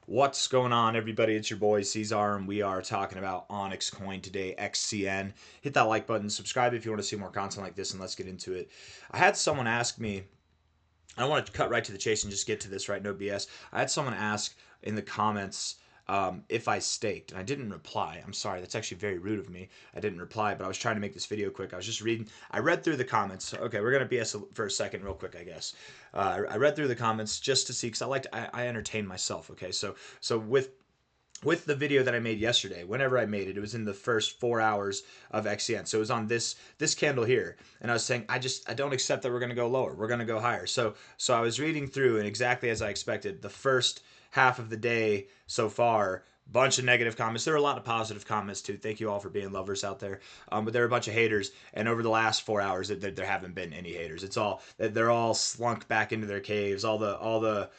What's going on, everybody? It's your boy C-Zar, and we are talking about OnyxCoin today, XCN. Hit that like button, subscribe if you want to see more content like this, and let's get into it. I had someone ask me, I want to cut right to the chase and just get to this, right? No BS. I had someone ask in the comments if I staked, and I didn't reply. I'm sorry, that's actually very rude of me. I didn't reply, but I was trying to make this video quick. I was just reading. I read through the comments. Okay, we're gonna BS for a second, real quick, I guess. I read through the comments just to see, because I entertain myself. Okay, so with the video that I made yesterday, whenever I made it, it was in the first 4 hours of XCN. So it was on this candle here, and I was saying I don't accept that we're going to go lower. We're going to go higher. So I was reading through, and exactly as I expected, the first half of the day so far, bunch of negative comments. There were a lot of positive comments too. Thank you all for being lovers out there. But there were a bunch of haters, and over the last 4 hours, there haven't been any haters. They're all slunk back into their caves. All the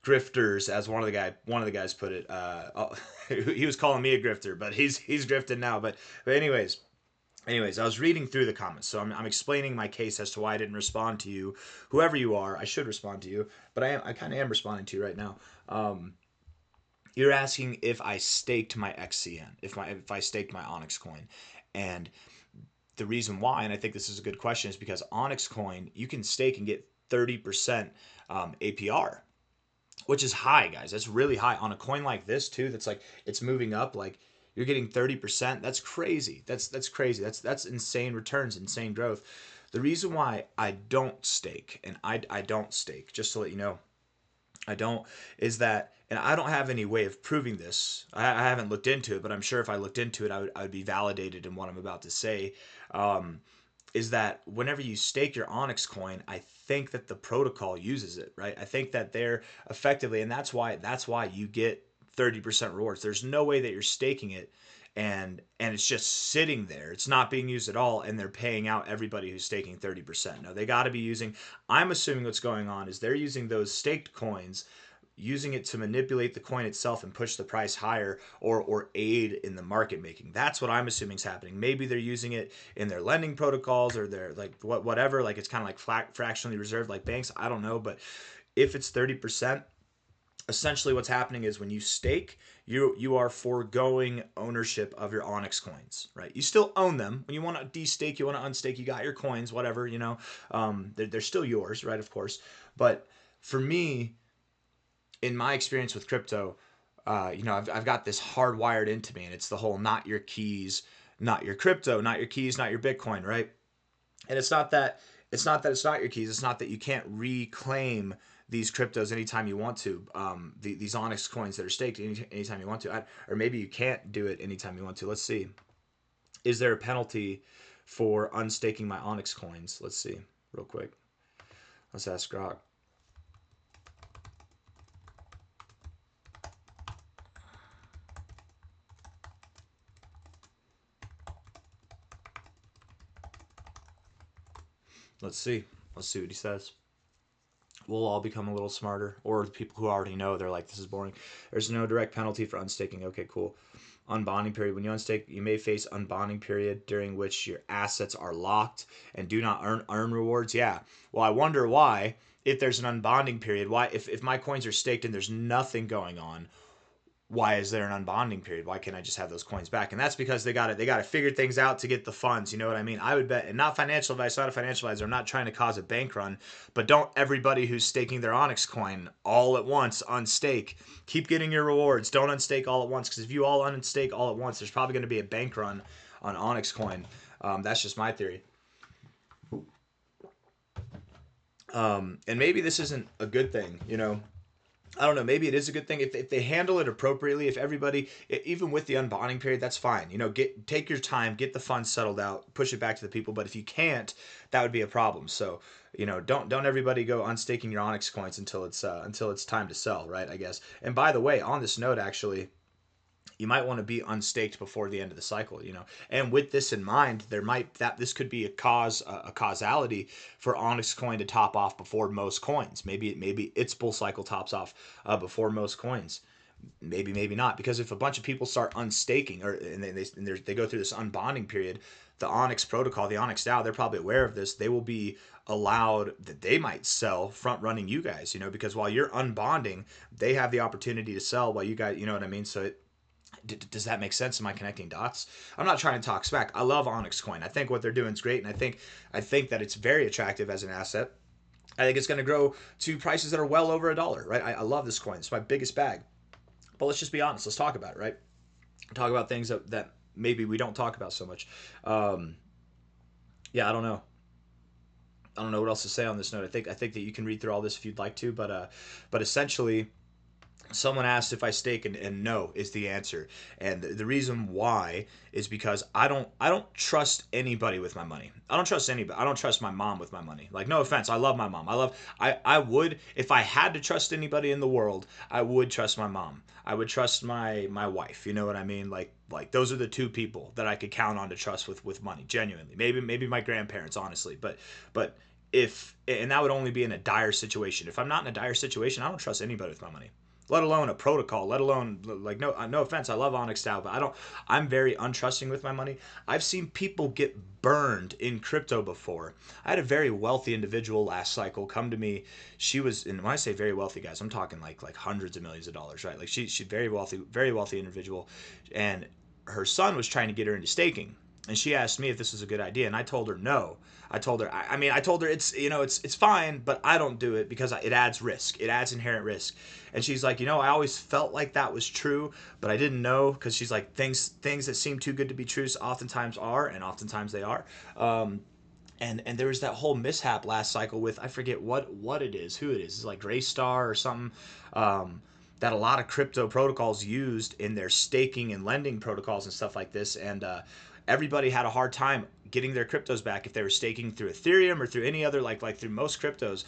grifters, as one of the guys put it. He was calling me a grifter, but he's grifted now. But anyways, I was reading through the comments, so I'm explaining my case as to why I didn't respond to you, whoever you are. I should respond to you, but I kind of am responding to you right now. You're asking if I staked my XCN, if I staked my Onyx coin, and the reason why, and I think this is a good question, is because Onyx coin you can stake and get 30% APR, which is high, guys. That's really high on a coin like this too. That's like it's moving up. Like you're getting 30%. That's crazy. That's crazy. That's insane returns, insane growth. The reason why I don't stake, and I don't stake, just to let you know, I don't, is that, and I don't have any way of proving this. I haven't looked into it, but I'm sure if I looked into it, I would be validated in what I'm about to say. Um, is that whenever you stake your Onyx coin, I think that the protocol uses it, right? I think that they're effectively, and that's why you get 30% rewards. There's no way that you're staking it and it's just sitting there. It's not being used at all, and they're paying out everybody who's staking 30%. No, they got to be using. I'm assuming what's going on is they're using those staked coins, using it to manipulate the coin itself and push the price higher, or aid in the market making. That's what I'm assuming is happening. Maybe they're using it in their lending protocols, or their like whatever. Like it's kind of like fractionally reserved like banks. I don't know, but if it's 30%, essentially what's happening is when you stake, you are foregoing ownership of your Onyx coins, right? You still own them. When you want to de-stake, you want to unstake, you got your coins, whatever, they're still yours, right? Of course. But for me, in my experience with crypto, I've got this hardwired into me, and it's the whole not your keys, not your crypto, not your keys, not your Bitcoin, right? And it's not your keys. It's not that you can't reclaim these cryptos anytime you want to. These Onyx coins that are staked anytime you want to, or maybe you can't do it anytime you want to. Let's see. Is there a penalty for unstaking my Onyx coins? Let's see, real quick. Let's ask Grok. Let's see. Let's see what he says. We'll all become a little smarter, or the people who already know, they're like, this is boring. There's no direct penalty for unstaking. Okay, cool. Unbonding period. When you unstake, you may face unbonding period during which your assets are locked and do not earn rewards. Yeah. Well, I wonder why, if there's an unbonding period, why, if my coins are staked and there's nothing going on, why is there an unbonding period? Why can't I just have those coins back? And that's because they got to figure things out to get the funds. You know what I mean? I would bet, and not financial advice, not a financial advisor. I'm not trying to cause a bank run, but don't everybody who's staking their Onyx coin all at once unstake. Keep getting your rewards. Don't unstake all at once, because if you all unstake all at once, there's probably going to be a bank run on Onyx coin. That's just my theory. And maybe this isn't a good thing, I don't know. Maybe it is a good thing if they handle it appropriately. If everybody, even with the unbonding period, that's fine. Take your time, get the funds settled out, push it back to the people. But if you can't, that would be a problem. So don't everybody go unstaking your Onyx coins until it's time to sell, right? I guess. And by the way, on this note, actually, you might want to be unstaked before the end of the cycle. And with this in mind, this could be a causality for Onyx coin to top off before most coins. Maybe its bull cycle tops off before most coins. Maybe, maybe not. Because if a bunch of people start unstaking, or and they go through this unbonding period, the Onyx protocol, the Onyx DAO, they're probably aware of this. They will be allowed that they might sell front running you guys, because while you're unbonding, they have the opportunity to sell while you guys, you know what I mean? So does that make sense? Am I connecting dots? I'm not trying to talk smack. I love OnyxCoin. I think what they're doing is great, and I think that it's very attractive as an asset. I think it's going to grow to prices that are well over $1, right? I love this coin. It's my biggest bag. But let's just be honest. Let's talk about it, right? Talk about things that maybe we don't talk about so much. Um, yeah, I don't know. I don't know what else to say on this note. I think that you can read through all this if you'd like to, but essentially, someone asked if I stake, and no is the answer. And the reason why is because I don't trust anybody with my money. I don't trust anybody. I don't trust my mom with my money. Like, no offense, I love my mom. I would, if I had to trust anybody in the world, I would trust my mom. I would trust my wife. You know what I mean? Like those are the two people that I could count on to trust with money, genuinely. Maybe my grandparents, honestly, but if, and that would only be in a dire situation. If I'm not in a dire situation, I don't trust anybody with my money, let alone a protocol, let alone, like, no offense, I love Onyx DAO, but I'm very untrusting with my money. I've seen people get burned in crypto before. I had a very wealthy individual last cycle come to me. She was, and when I say very wealthy, guys, I'm talking like hundreds of millions of dollars, right? Like she's very wealthy individual, and her son was trying to get her into staking, and she asked me if this was a good idea, and I told her no. I told her it's fine, but I don't do it because it adds risk. It adds inherent risk. And she's like, I always felt like that was true, but I didn't know, because she's like, things that seem too good to be true oftentimes are, and oftentimes they are. And there was that whole mishap last cycle with, I forget what it is, who it is. It's like Graystar or something. That a lot of crypto protocols used in their staking and lending protocols and stuff like this, and everybody had a hard time getting their cryptos back if they were staking through Ethereum or through any other, like through most cryptos.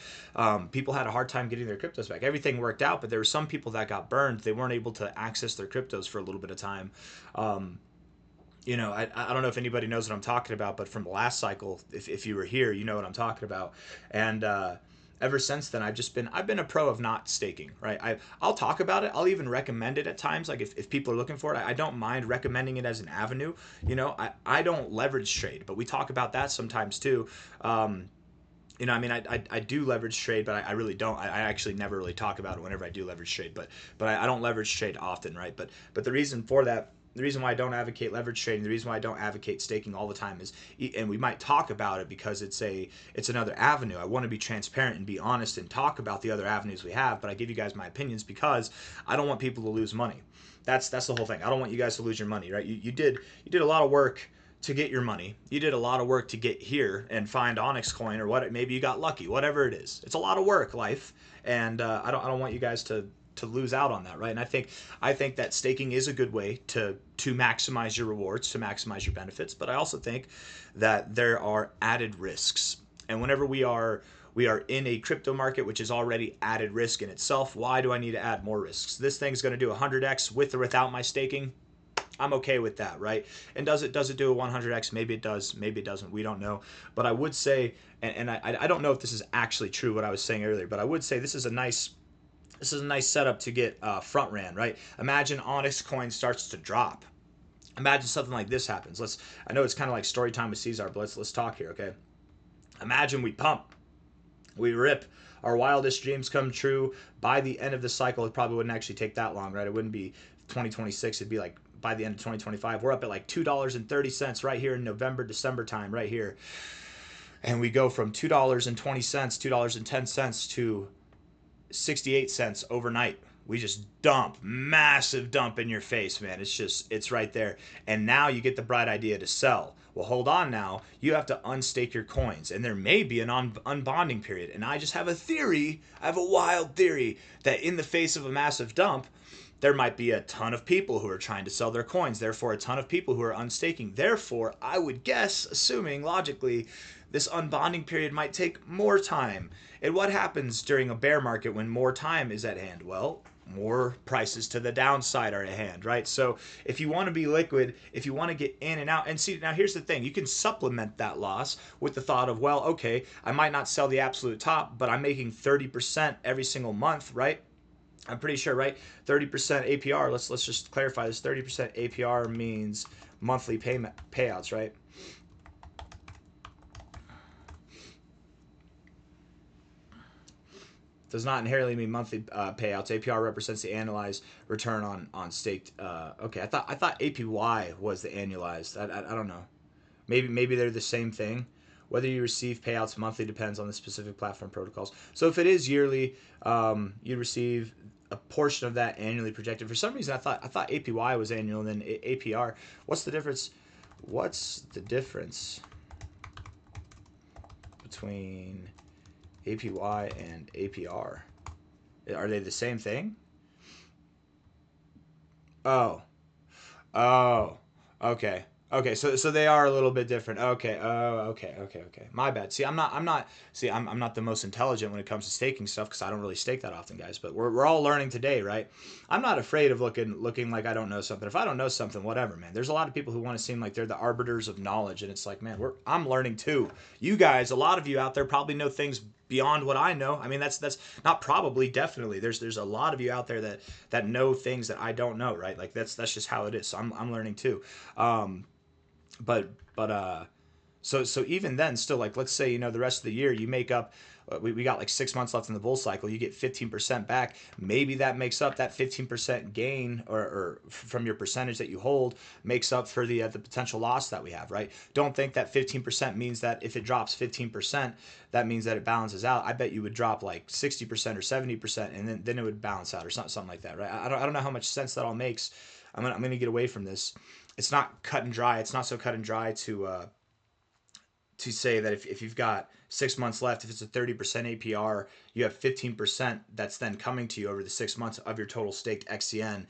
People had a hard time getting their cryptos back. Everything worked out, but there were some people that got burned. They weren't able to access their cryptos for a little bit of time. I don't know if anybody knows what I'm talking about, but from the last cycle, if you were here, you know what I'm talking about. And ever since then, I've been a pro of not staking, right? I'll talk about it. I'll even recommend it at times. Like if people are looking for it, I don't mind recommending it as an avenue. I don't leverage trade, but we talk about that sometimes too. I do leverage trade, but I really don't. I actually never really talk about it whenever I do leverage trade, but I don't leverage trade often, right? But the reason for that, the reason why I don't advocate leverage trading, the reason why I don't advocate staking all the time is, and we might talk about it because it's another avenue. I want to be transparent and be honest and talk about the other avenues we have, but I give you guys my opinions because I don't want people to lose money. That's the whole thing. I don't want you guys to lose your money, right? You did a lot of work to get your money. You did a lot of work to get here and find OnyxCoin, or what? Maybe you got lucky. Whatever it is, it's a lot of work, life, and I don't want you guys to lose out on that, right? And I think that staking is a good way to maximize your rewards, to maximize your benefits. But I also think that there are added risks, and whenever we are in a crypto market which is already added risk in itself, why do I need to add more risks? This thing's going to do 100x with or without my staking. I'm okay with that, right? And does it do a 100x? Maybe it does, maybe it doesn't. We don't know. But I would say, and I don't know if this is actually true what I was saying earlier, but I would say this is a nice setup to get front ran, right? Imagine OnyxCoin starts to drop. Imagine something like this happens. I know it's kind of like story time with C-Zar, but let's talk here, okay? Imagine we pump, we rip, our wildest dreams come true. By the end of the cycle, it probably wouldn't actually take that long, right? It wouldn't be 2026. It'd be like by the end of 2025. We're up at like $2.30 right here in November, December time, right here. And we go from $2.20, $2.10 to 68 cents overnight. We just dump, massive dump in your face, man. It's right there. And now you get the bright idea to sell. Well, hold on now. You have to unstake your coins, and there may be an unbonding period. And I just have a theory, I have a wild theory, that in the face of a massive dump, there might be a ton of people who are trying to sell their coins. Therefore, a ton of people who are unstaking. Therefore, I would guess, assuming logically, this unbonding period might take more time. And what happens during a bear market when more time is at hand? Well, more prices to the downside are at hand, right? So if you want to be liquid, if you want to get in and out, and see, now here's the thing, you can supplement that loss with the thought of, well, okay, I might not sell the absolute top, but I'm making 30% every single month, right? I'm pretty sure, right? 30% APR. Let's just clarify this. 30% APR means monthly payment payouts, right? Does not inherently mean monthly payouts. APR represents the annualized return on staked. Okay, I thought APY was the annualized. I don't know. Maybe they're the same thing. Whether you receive payouts monthly depends on the specific platform protocols. So if it is yearly, you receive a portion of that annually projected. For some reason, I thought APY was annual and then APR. What's the difference? What's the difference between APY and APR? Are they the same thing? Oh, oh, okay. Okay, so they are a little bit different. Okay. Oh, okay. My bad. See, I'm not the most intelligent when it comes to staking stuff because I don't really stake that often, guys. But we're all learning today, right? I'm not afraid of looking like I don't know something. If I don't know something, whatever, man. There's a lot of people who want to seem like they're the arbiters of knowledge, and it's like, man, I'm learning too. You guys, a lot of you out there probably know things beyond what I know. I mean, that's not probably, definitely. There's a lot of you out there that know things that I don't know, right? Like that's just how it is. So I'm learning too. Um, but so even then, still, like, let's say, the rest of the year you make up, we got like 6 months left in the bull cycle, you get 15% back. Maybe that makes up that 15% gain, or from your percentage that you hold, makes up for the potential loss that we have, right? Don't think that 15% means that if it drops 15%, that means that it balances out. I bet you would drop like 60% or 70%, and then it would balance out, or something like that, right? I don't know how much sense that all makes. I'm gonna get away from this. It's not cut and dry. It's not so cut and dry to say that if you've got 6 months left, if it's a 30% APR, you have 15% that's then coming to you over the 6 months of your total staked XCN.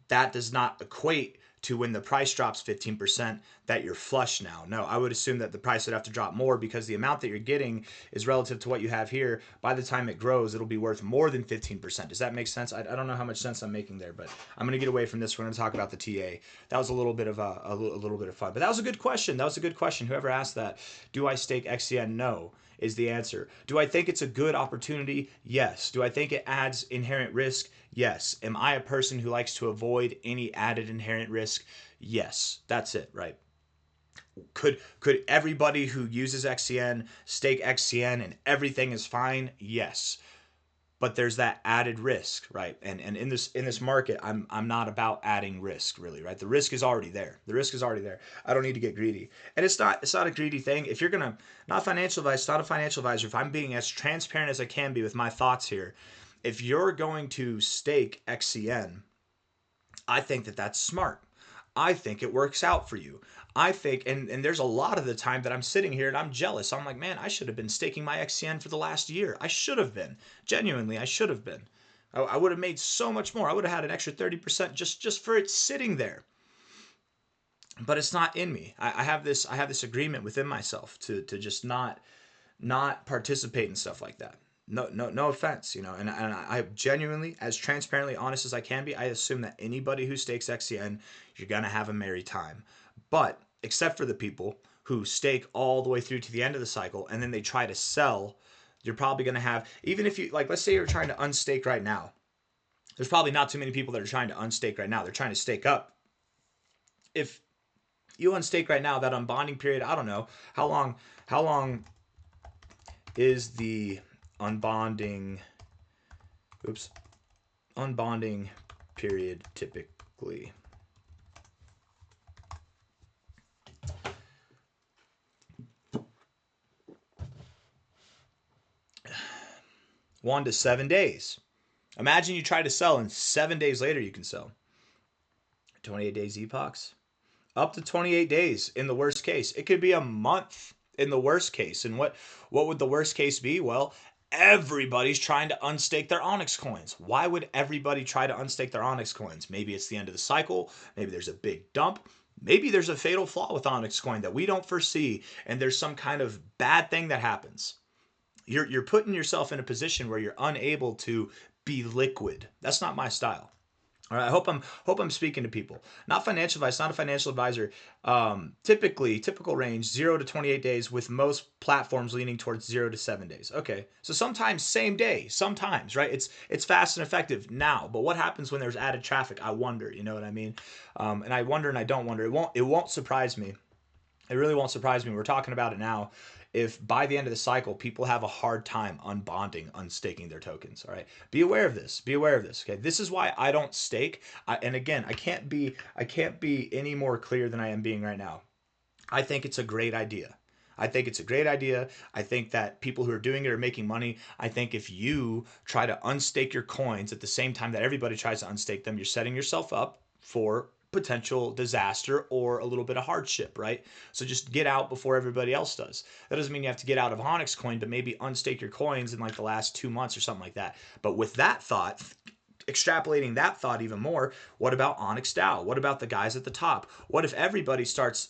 That does not equate to when the price drops 15% that you're flush now. No, I would assume that the price would have to drop more because the amount that you're getting is relative to what you have here. By the time it grows, it'll be worth more than 15%. Does that make sense? I don't know how much sense I'm making there, but I'm going to get away from this. We're going to talk about the TA. That was a little bit of a little bit of fun, but that was a good question. That was a good question. Whoever asked that, do I stake XCN? No is the answer. Do I think it's a good opportunity? Yes. Do I think it adds inherent risk? Yes. Am I a person who likes to avoid any added inherent risk? Yes. That's it, right? Could everybody who uses XCN stake XCN and everything is fine? Yes. But there's that added risk, right? And in this market, I'm not about adding risk, really, right? The risk is already there. The risk is already there. I don't need to get greedy. And it's not a greedy thing. If you're gonna, not financial advice, not a financial advisor, if I'm being as transparent as I can be with my thoughts here, if you're going to stake XCN, I think that that's smart. I think it works out for you. I think, and there's a lot of the time that I'm sitting here and I'm jealous. I'm like, man, I should have been staking my XCN for the last year. I should have been. Genuinely, I should have been. I would have made so much more. I would have had an extra 30% just for it sitting there. But it's not in me. I have this agreement within myself to just not participate in stuff like that. No offense, and I genuinely, as transparently honest as I can be, I assume that anybody who stakes XCN, you're gonna have a merry time. But except for the people who stake all the way through to the end of the cycle and then they try to sell, you're probably gonna have, even if you, like, let's say you're trying to unstake right now. There's probably not too many people that are trying to unstake right now. They're trying to stake up. If you unstake right now, that unbonding period, I don't know how long is the unbonding oops unbonding period typically. 1 to 7 days. Imagine you try to sell and 7 days later you can sell. 28 days epochs, up to 28 days in the worst case. It could be a month in the worst case. And what would the worst case be? Well, everybody's trying to unstake their Onyx coins. Why would everybody try to unstake their Onyx coins? Maybe it's the end of the cycle. Maybe there's a big dump. Maybe there's a fatal flaw with Onyx coin that we don't foresee, and there's some kind of bad thing that happens. You're putting yourself in a position where you're unable to be liquid. That's not my style. All right, I hope I'm speaking to people. Not financial advice, not a financial advisor. Typical range 0 to 28 days, with most platforms leaning towards 0 to 7 days. Okay, so sometimes same day, sometimes right. It's fast and effective now. But what happens when there's added traffic? I wonder. You know what I mean? And I wonder and I don't wonder. It won't surprise me. It really won't surprise me. We're talking about it now. If by the end of the cycle, people have a hard time unbonding, unstaking their tokens, all right, be aware of this. Be aware of this. Okay, this is why I don't stake. And again, I can't be any more clear than I am being right now. I think it's a great idea. I think it's a great idea. I think that people who are doing it are making money. I think if you try to unstake your coins at the same time that everybody tries to unstake them, you're setting yourself up for potential disaster or a little bit of hardship, right? So just get out before everybody else does. That doesn't mean you have to get out of OnyxCoin, but maybe unstake your coins in like the last 2 months or something like that. But with that thought, extrapolating that thought even more, what about Onyx DAO? What about the guys at the top? What if everybody starts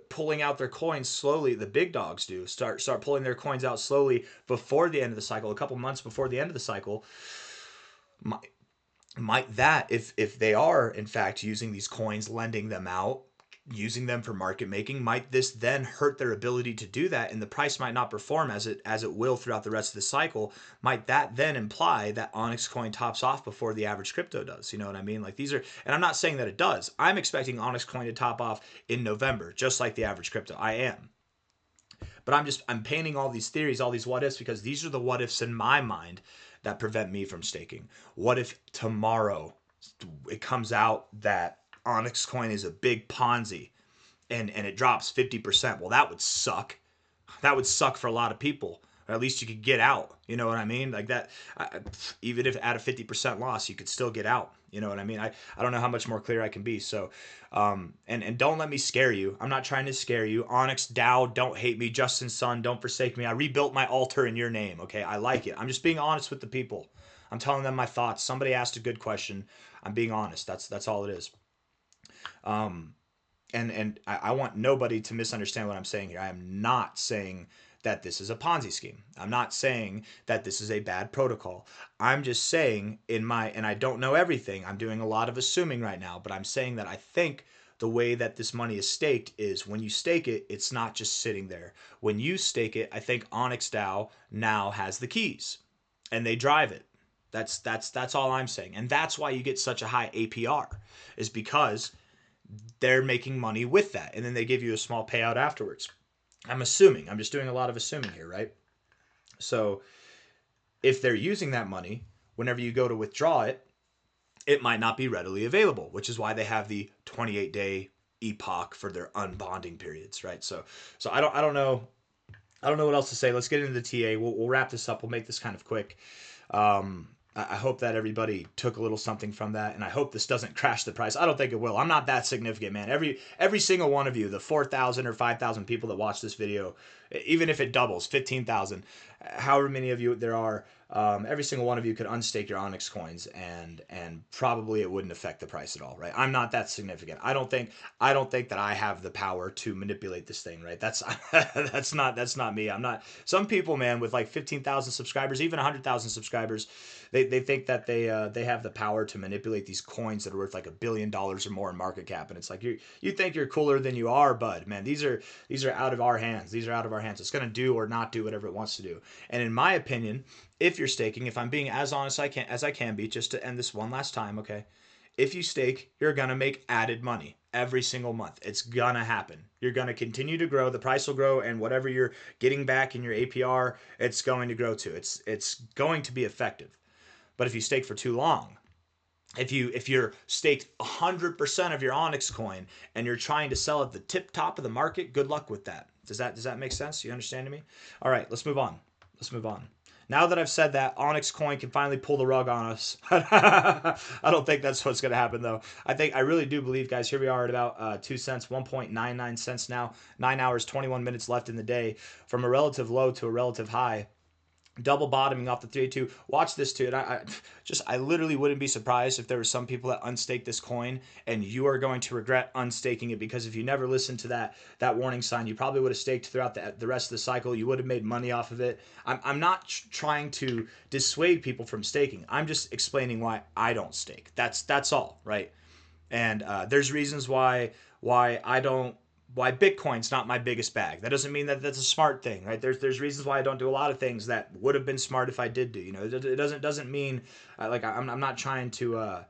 pulling out their coins slowly? The big dogs do start pulling their coins out slowly before the end of the cycle, a couple months before the end of the cycle. Might that, if they are in fact using these coins, lending them out, using them for market making, might this then hurt their ability to do that, and the price might not perform as it will throughout the rest of the cycle? Might that then imply that Onyx Coin tops off before the average crypto does? You know what I mean? Like, these are, and I'm not saying that it does. I'm expecting Onyx Coin to top off in November, just like the average crypto. I am. But I'm painting all these theories, all these what ifs, because these are the what ifs in my mind that prevent me from staking. What if tomorrow it comes out that Onyx Coin is a big Ponzi, and it drops 50%? Well, that would suck. That would suck for a lot of people. Or at least you could get out. You know what I mean? Like that, even if at a 50% loss, you could still get out. You know what I mean? I don't know how much more clear I can be. So, and don't let me scare you. I'm not trying to scare you. Onyx DAO, don't hate me. Justin Sun, don't forsake me. I rebuilt my altar in your name. Okay, I like it. I'm just being honest with the people. I'm telling them my thoughts. Somebody asked a good question. I'm being honest. That's all it is. And I want nobody to misunderstand what I'm saying here. I am not saying that this is a Ponzi scheme. I'm not saying that this is a bad protocol. I'm just saying and I don't know everything. I'm doing a lot of assuming right now, but I'm saying that I think the way that this money is staked is when you stake it, it's not just sitting there. When you stake it, I think Onyx DAO now has the keys and they drive it. That's all I'm saying. And that's why you get such a high APR, is because they're making money with that, and then they give you a small payout afterwards. I'm assuming. I'm just doing a lot of assuming here, right? So if they're using that money, whenever you go to withdraw it, it might not be readily available, which is why they have the 28-day epoch for their unbonding periods, right? So I don't know. I don't know what else to say. Let's get into the TA. We'll wrap this up. We'll make this kind of quick. I hope that everybody took a little something from that, and I hope this doesn't crash the price. I don't think it will. I'm not that significant, man. Every single one of you, the 4,000 or 5,000 people that watch this video, even if it doubles, 15,000, however many of you there are, every single one of you could unstake your Onyx coins, and probably it wouldn't affect the price at all, right? I'm not that significant. I don't think that I have the power to manipulate this thing, right? That's not me. I'm not. Some people, man, with like 15,000 subscribers, even 100,000 subscribers, they think that they have the power to manipulate these coins that are worth like $1 billion or more in market cap, and it's like you think you're cooler than you are, bud. Man, these are out of our hands. These are out of our hands. It's gonna do or not do whatever it wants to do. And in my opinion, if you're staking, if I'm being as honest as I can be, just to end this one last time, okay? If you stake, you're gonna make added money every single month. It's gonna happen. You're gonna continue to grow. The price will grow, and whatever you're getting back in your APR, it's going to grow too. It's going to be effective. But if you stake for too long, if you're staked 100% of your Onyx coin and you're trying to sell at the tip top of the market, good luck with that. Does that make sense? You understand me? All right, let's move on. Let's move on. Now that I've said that, Onyx Coin can finally pull the rug on us. I don't think that's what's going to happen, though. I really do believe, guys, here we are at about 2 cents, 1.99 cents now. 9 hours, 21 minutes left in the day. From a relative low to a relative high, double bottoming off the 382. Watch this too. And I literally wouldn't be surprised if there were some people that unstake this coin, and you are going to regret unstaking it, because if you never listened to that warning sign, you probably would have staked throughout the rest of the cycle. You would have made money off of it. I'm not trying to dissuade people from staking. I'm just explaining why I don't stake. That's all, right? And there's reasons why I don't, why Bitcoin's not my biggest bag. That doesn't mean that that's a smart thing, right? There's reasons why I don't do a lot of things that would have been smart if I did do. You know, it doesn't mean like I'm not trying to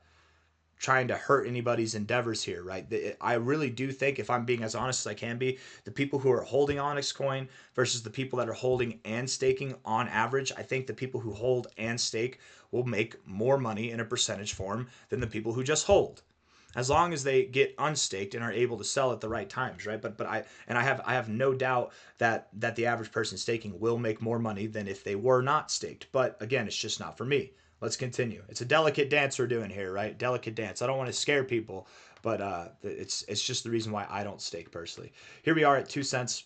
hurt anybody's endeavors here, right? I really do think, if I'm being as honest as I can be, the people who are holding OnyxCoin versus the people that are holding and staking on average, I think the people who hold and stake will make more money in a percentage form than the people who just hold, as long as they get unstaked and are able to sell at the right times, right? But I have no doubt that the average person staking will make more money than if they were not staked. But again, it's just not for me. Let's continue. It's a delicate dance we're doing here, right? Delicate dance. I don't want to scare people, but it's just the reason why I don't stake personally. Here we are at 2 cents.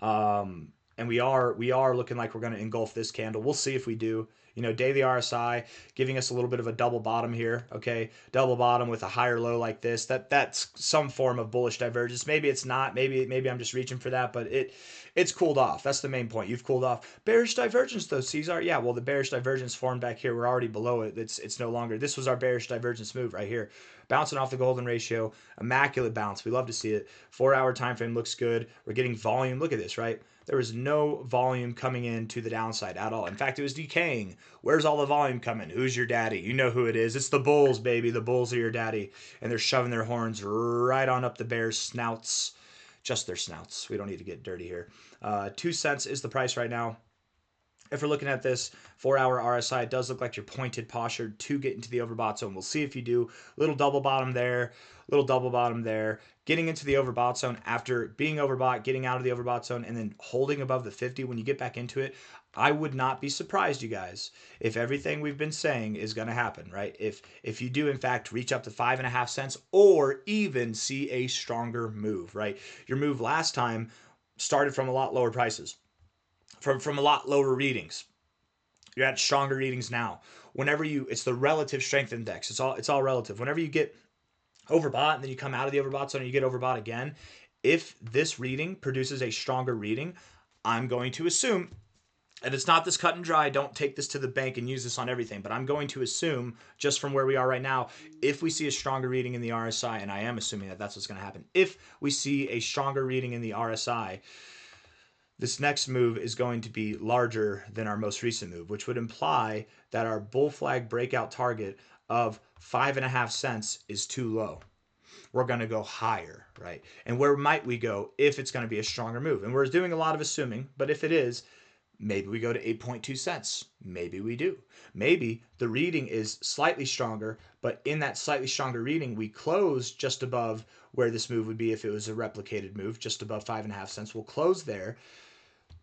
And we are looking like we're going to engulf this candle. We'll see if we do. You know, daily RSI giving us a little bit of a double bottom here. Okay, double bottom with a higher low like this. That's some form of bullish divergence. Maybe it's not. Maybe I'm just reaching for that. But it's cooled off. That's the main point. You've cooled off. Bearish divergence though, C-Zar. Yeah, well, the bearish divergence formed back here. We're already below it. It's no longer. This was our bearish divergence move right here. Bouncing off the golden ratio. Immaculate bounce. We love to see it. 4-hour time frame looks good. We're getting volume. Look at this, right? There was no volume coming in to the downside at all. In fact, it was decaying. Where's all the volume coming? Who's your daddy? You know who it is. It's the bulls, baby. The bulls are your daddy. And they're shoving their horns right on up the bears' snouts. Just their snouts. We don't need to get dirty here. 2 cents is the price right now. If we're looking at this 4-hour RSI, it does look like you're pointed postured to get into the overbought zone. We'll see if you do. Little double bottom there, little double bottom there. Getting into the overbought zone after being overbought, getting out of the overbought zone, and then holding above the 50 when you get back into it. I would not be surprised, you guys, if everything we've been saying is going to happen, right? If you do, in fact, reach up to 5.5 cents or even see a stronger move, right? Your move last time started from a lot lower prices, from a lot lower readings. You're at stronger readings now. Whenever it's the relative strength index. It's all relative. Whenever you get overbought and then you come out of the overbought zone and you get overbought again, if this reading produces a stronger reading, I'm going to assume, and it's not this cut and dry, don't take this to the bank and use this on everything, but I'm going to assume, just from where we are right now, if we see a stronger reading in the RSI, and I am assuming that that's what's going to happen, if we see a stronger reading in the RSI, this next move is going to be larger than our most recent move, which would imply that our bull flag breakout target of 5.5 cents is too low. We're going to go higher, right? And where might we go if it's going to be a stronger move? And we're doing a lot of assuming, but if it is, maybe we go to 8.2 cents. Maybe we do. Maybe the reading is slightly stronger, but in that slightly stronger reading, we close just above where this move would be if it was a replicated move, just above 5.5 cents. We'll close there.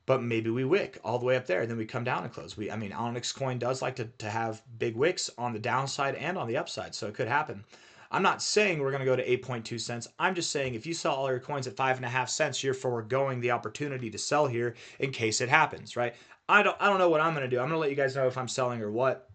But maybe we wick all the way up there, and then we come down and close. OnyxCoin does like to have big wicks on the downside and on the upside, so it could happen. I'm not saying we're going to go to 8.2 cents. I'm just saying if you sell all your coins at 5.5 cents, you're foregoing the opportunity to sell here in case it happens, right? I don't know what I'm going to do. I'm going to let you guys know if I'm selling or what.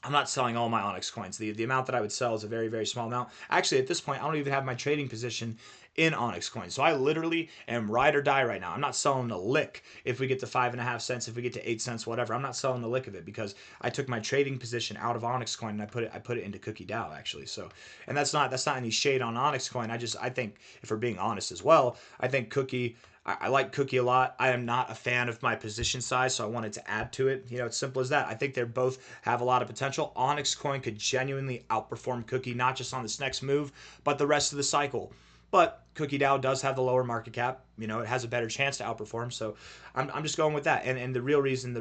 I'm not selling all my Onyx coins. The amount that I would sell is a very, very small amount. Actually, at this point, I don't even have my trading position in Onyx coins. So I literally am ride or die right now. I'm not selling a lick if we get to 5.5 cents, if we get to 8 cents, whatever. I'm not selling a lick of it because I took my trading position out of Onyx coin and I put it into Cookie DAO actually. So, and that's not any shade on Onyx coin. I think if we're being honest as well, I think Cookie, I like Cookie a lot. I am not a fan of my position size, so I wanted to add to it. You know, it's simple as that. I think they both have a lot of potential. OnyxCoin could genuinely outperform Cookie, not just on this next move, but the rest of the cycle. But Cookie DAO does have the lower market cap. You know, it has a better chance to outperform. So I'm just going with that. And the real reason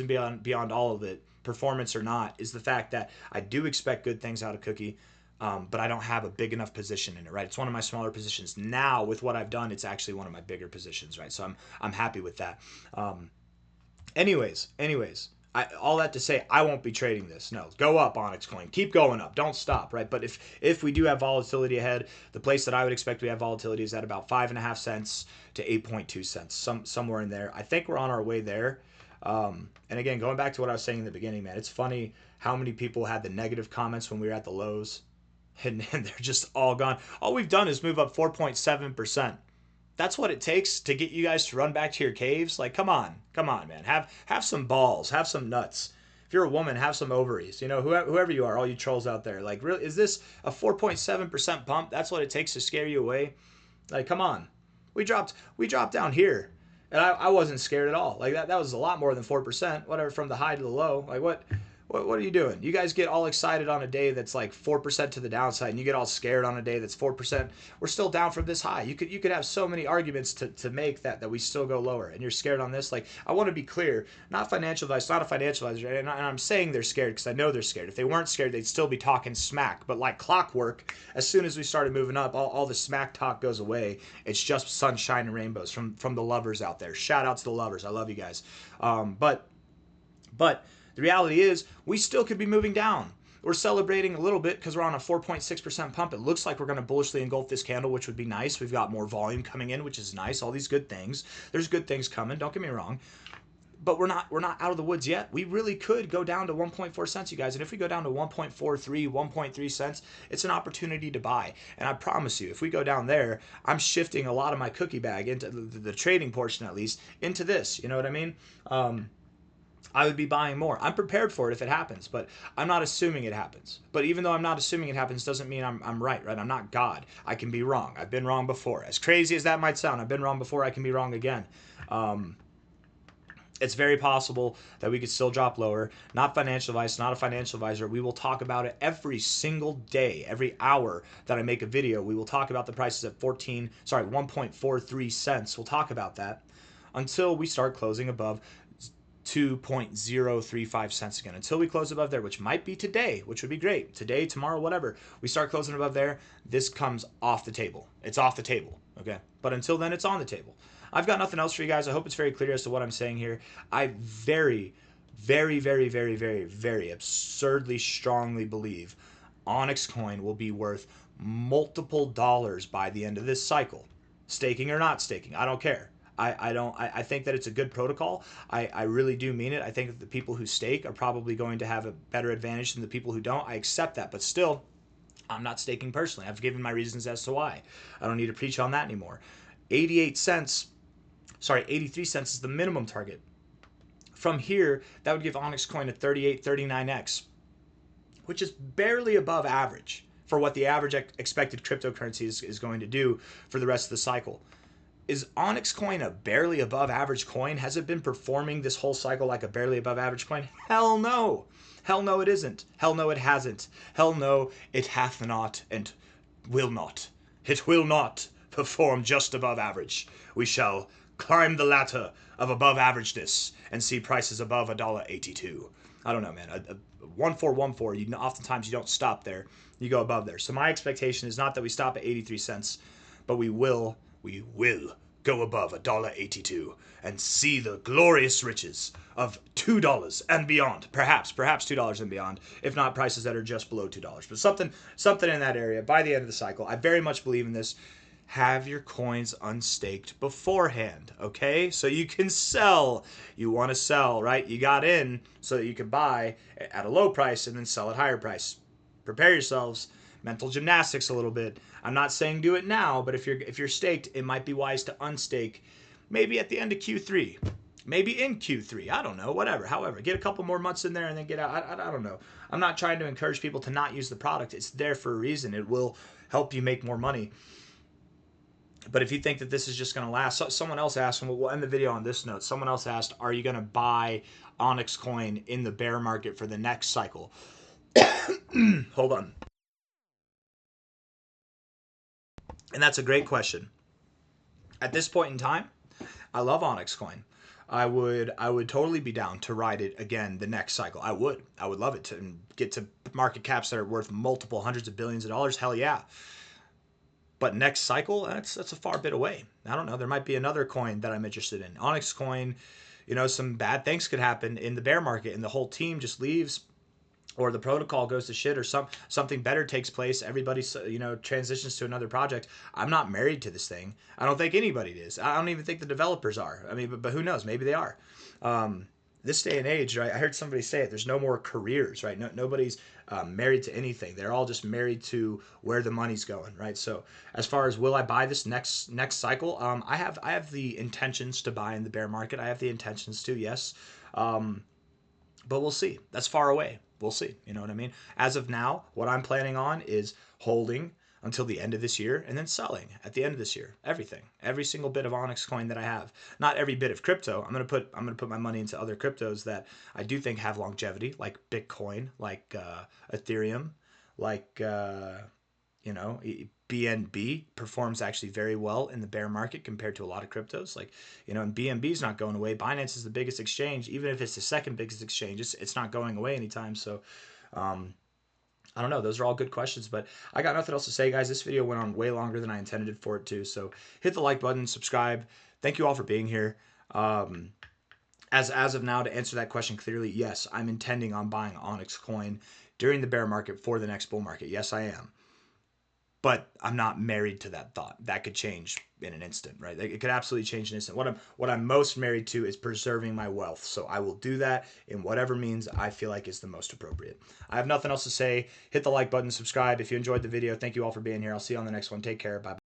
beyond all of it, performance or not, is the fact that I do expect good things out of Cookie. But I don't have a big enough position in it, right? It's one of my smaller positions. Now, with what I've done, it's actually one of my bigger positions, right? So I'm happy with that. Anyways, all that to say, I won't be trading this. No, go up, OnyxCoin. Keep going up. Don't stop, right? But if we do have volatility ahead, the place that I would expect we have volatility is at about 5.5 cents to 8.2 cents, somewhere in there. I think we're on our way there. And again, going back to what I was saying in the beginning, man, it's funny how many people had the negative comments when we were at the lows, and they're just all gone. All we've done is move up 4.7%. That's what it takes to get you guys to run back to your caves. Like, come on, man. Have some balls, have some nuts. If you're a woman, have some ovaries. You know, whoever you are, all you trolls out there. Like, really, is this a 4.7% pump? That's what it takes to scare you away. Like, come on. We dropped down here, and I wasn't scared at all. Like that was a lot more than 4%. Whatever, from the high to the low. Like what are you doing? You guys get all excited on a day that's like 4% to the downside, and you get all scared on a day that's 4%. We're still down from this high. You could have so many arguments to make that we still go lower, and you're scared on this. Like, I want to be clear, not financial advice, not a financial advisor, and I'm saying they're scared because I know they're scared. If they weren't scared, they'd still be talking smack. But like clockwork, as soon as we started moving up, all the smack talk goes away. It's just sunshine and rainbows from the lovers out there. Shout out to the lovers. I love you guys. But the reality is, we still could be moving down. We're celebrating a little bit because we're on a 4.6% pump. It looks like we're going to bullishly engulf this candle, which would be nice. We've got more volume coming in, which is nice. All these good things. There's good things coming. Don't get me wrong. But we're not out of the woods yet. We really could go down to 1.4 cents, you guys. And if we go down to 1.43, 1.3 cents, it's an opportunity to buy. And I promise you, if we go down there, I'm shifting a lot of my cookie bag into the trading portion, at least, into this. You know what I mean? I would be buying more. I'm prepared for it if it happens, but I'm not assuming it happens. But even though I'm not assuming it happens, doesn't mean I'm right? I'm not God. I can be wrong. I've been wrong before. As crazy as that might sound, I've been wrong before. I can be wrong again. It's very possible that we could still drop lower. Not financial advice, not a financial advisor. We will talk about it every single day, every hour that I make a video. We will talk about the prices at 1.43 cents. We'll talk about that until we start closing above 2.035 cents again, until we close above there, which might be today, which would be great. Today, tomorrow, whatever. We start closing above there, this comes off the table. It's off the table, okay? But until then, it's on the table. I've got nothing else for you guys. I hope it's very clear as to what I'm saying here. I very, very, very, very, very, very absurdly strongly believe OnyxCoin will be worth multiple dollars by the end of this cycle. Staking or not staking, I don't care. I think that it's a good protocol. I really do mean it. I think that the people who stake are probably going to have a better advantage than the people who don't. I accept that, but still, I'm not staking personally. I've given my reasons as to why. I don't need to preach on that anymore. 83 cents is the minimum target. From here, that would give OnyxCoin a 39x, which is barely above average for what the average expected cryptocurrency is going to do for the rest of the cycle. Is OnyxCoin a barely above average coin? Has it been performing this whole cycle like a barely above average coin? Hell no. Hell no, it isn't. Hell no, it hasn't. Hell no, it hath not and will not. It will not perform just above average. We shall climb the ladder of above averageness and see prices above $1.82. I don't know, man. 1414, oftentimes you don't stop there. You go above there. So my expectation is not that we stop at 83 cents, but we will go above $1.82 and see the glorious riches of $2 and beyond. Perhaps $2 and beyond, if not prices that are just below $2. But something in that area by the end of the cycle. I very much believe in this. Have your coins unstaked beforehand, okay? So you can sell. You want to sell, right? You got in so that you can buy at a low price and then sell at higher price. Prepare yourselves. Mental gymnastics a little bit. I'm not saying do it now, but if you're staked, it might be wise to unstake maybe at the end of Q3, maybe in Q3. I don't know, whatever. However, get a couple more months in there and then get out. I don't know. I'm not trying to encourage people to not use the product. It's there for a reason. It will help you make more money. But if you think that this is just going to last, someone else asked, and we'll end the video on this note. Someone else asked, are you going to buy OnyxCoin in the bear market for the next cycle? Hold on. And that's a great question. At this point in time, I love OnyxCoin. I would totally be down to ride it again the next cycle. I would love it to get to market caps that are worth multiple hundreds of billions of dollars. Hell yeah. But next cycle, that's a far bit away. I don't know. There might be another coin that I'm interested in. OnyxCoin, some bad things could happen in the bear market and the whole team just leaves, or the protocol goes to shit, or something better takes place. Everybody, transitions to another project. I'm not married to this thing. I don't think anybody is. I don't even think the developers are. I mean, but who knows? Maybe they are. this day and age, right? I heard somebody say it. There's no more careers, right? Nobody's married to anything. They're all just married to where the money's going, right? So as far as will I buy this next cycle, I have the intentions to buy in the bear market. I have the intentions to, yes, but we'll see. That's far away. We'll see. You know what I mean? As of now, what I'm planning on is holding until the end of this year and then selling at the end of this year. Everything, every single bit of Onyx coin that I have. Not every bit of crypto. I'm gonna put my money into other cryptos that I do think have longevity, like Bitcoin, like Ethereum, like you know, BNB performs actually very well in the bear market compared to a lot of cryptos. Like, you know, and BNB is not going away. Binance is the biggest exchange. Even if it's the second biggest exchange, it's not going away anytime. So, um, I don't know. Those are all good questions, but I got nothing else to say, guys. This video went on way longer than I intended for it to. So hit the like button, subscribe. Thank you all for being here. As of now, to answer that question clearly, yes, I'm intending on buying Onyx coin during the bear market for the next bull market. Yes, I am. But I'm not married to that thought. That could change in an instant, right? It could absolutely change in an instant. What I'm most married to is preserving my wealth. So I will do that in whatever means I feel like is the most appropriate. I have nothing else to say. Hit the like button, subscribe if you enjoyed the video. Thank you all for being here. I'll see you on the next one. Take care. Bye bye.